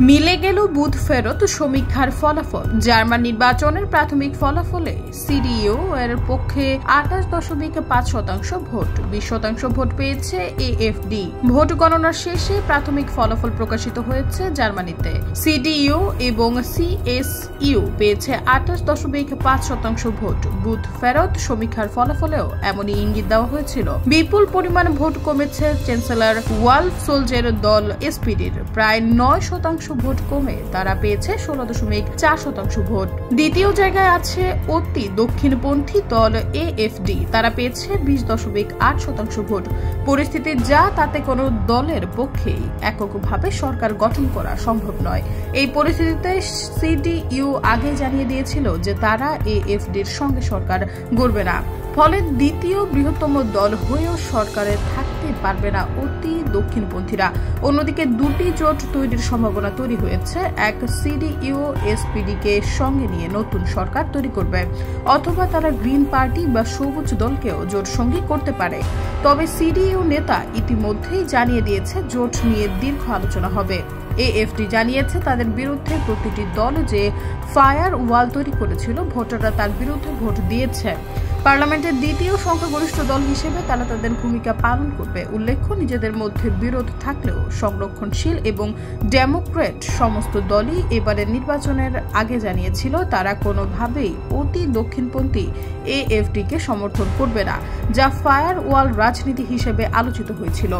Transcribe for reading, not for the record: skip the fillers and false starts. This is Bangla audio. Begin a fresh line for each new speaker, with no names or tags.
মিলে গেল বুথ ফেরত সমীক্ষার ফলাফল। জার্মান নির্বাচনের প্রাথমিক ফলাফলে সিডিইউ এর পক্ষে 28.5% ভোট, 20% ভোট পেয়েছে এএফডি। ভোট গণনার শেষে প্রাথমিক ফলাফল প্রকাশিত হয়েছে জার্মানিতে। সিডিইউ এবং সিএসইউ পেয়েছে 28.5% ভোট। বুথ ফেরত সমীক্ষার ফলাফলেও এমনই ইঙ্গিত দেওয়া হয়েছিল। বিপুল পরিমাণ ভোট কমেছে চ্যান্সেলর ওয়ালফ সোলজের দল এসপিডির। প্রায় 9% ভোট কমে তারা পেয়েছে 16.4% ভোট। দ্বিতীয় জায়গায় আছে অতি দক্ষিণপন্থী দল এএফডি, তারা পেয়েছে 20.8% ভোট। পরিস্থিতি যা তাতে কোনো দলের পক্ষেই এককভাবে সরকার গঠন করা সম্ভব নয়। এই পরিস্থিতিতে সিডিইউ আগে জানিয়ে দিয়েছিল যে তারা এএফডির সঙ্গে সরকার গড়বে না, ফলে দ্বিতীয় বৃহত্তম দল হয়েও সরকারে থাকতে পারবে না অতি দক্ষিণপন্থীরা। অন্যদিকে দুটি জোট তৈরির সম্ভাবনা তৈরি হয়েছে। এক, সিডিইউ এসপিডিকে সঙ্গে নিয়ে নতুন সরকার তৈরি করবে, অথবা তারা গ্রিন পার্টি বা সবুজ দলকেও জোট সঙ্গী করতে পারে। তবে সিডিইউ নেতা ইতিমধ্যেই জানিয়ে দিয়েছে জোট নিয়ে দীর্ঘ আলোচনা হবে। এএফডি জানিয়েছে তাদের বিরুদ্ধে প্রতিটি দল যে ফায়ার ওয়াল তৈরি করেছিল, ভোটাররা তার বিরুদ্ধে ভোট দিয়েছে। পার্লামেন্টের দ্বিতীয় সংখ্যাগরিষ্ঠ দল হিসেবে তারা তাদের ভূমিকা পালন করবে। উল্লেখ্য, নিজেদের মধ্যে বিরোধ থাকলেও সংরক্ষণশীল এবং ডেমোক্রেট সমস্ত দলই এবারের নির্বাচনের আগে জানিয়েছিল তারা কোনোভাবেই অতি দক্ষিণপন্থী এএফডিকে সমর্থন করবে না, যা ফায়ার ওয়াল রাজনীতি হিসেবে আলোচিত হয়েছিল।